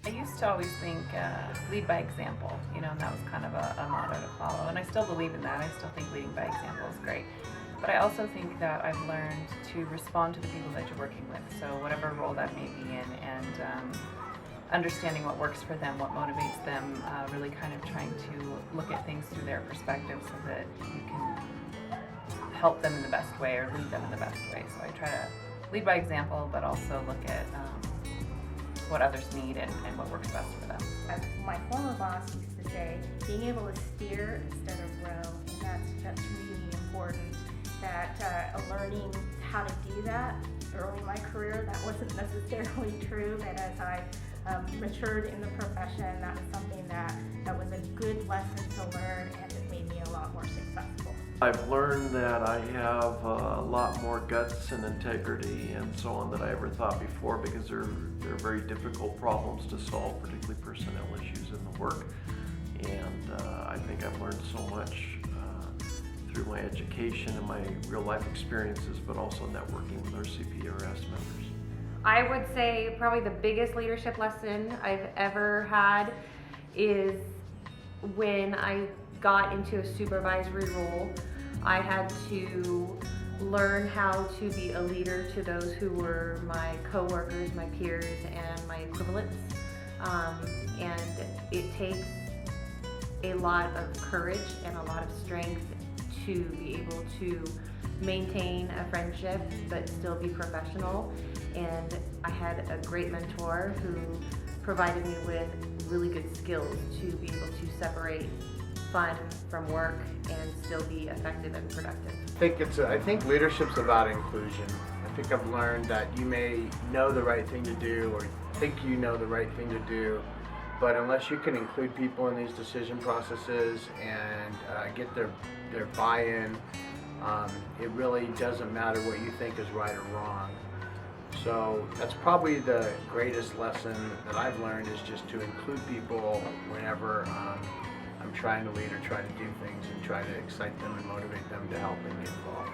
I used to always think lead by example, and that was kind of a motto to follow. And I still believe in that. I still think leading by example is great. But I also think that I've learned to respond to the people that you're working with. So whatever role that may be in, and understanding what works for them, what motivates them, really kind of trying to look at things through their perspective so that you can help them in the best way or lead them in the best way. So I try to lead by example, but also look at what others need and what works best for them. As my former boss used to say, being able to steer instead of row, and that's really important. That learning how to do that early in my career, that wasn't necessarily true, but as I matured in the profession, that was something that was a good lesson to learn, and it made me a lot more successful. I've learned that I have a lot more guts and integrity and so on than I ever thought before, because they're very difficult problems to solve, particularly personnel issues in the work. And I think I've learned so much through my education and my real life experiences, but also networking with our CPRS members. I would say probably the biggest leadership lesson I've ever had is when I got into a supervisory role. I had to learn how to be a leader to those who were my coworkers, my peers, and my equivalents. And it takes a lot of courage and a lot of strength to be able to maintain a friendship but still be professional. And I had a great mentor who provided me with really good skills to be able to separate fun from work and still be effective and productive. I think leadership's about inclusion. I think I've learned that you may know the right thing to do or think you know the right thing to do, but unless you can include people in these decision processes and get their buy-in, it really doesn't matter what you think is right or wrong. So that's probably the greatest lesson that I've learned, is just to include people whenever I'm trying to lead or try to do things, and try to excite them and motivate them to help and get involved.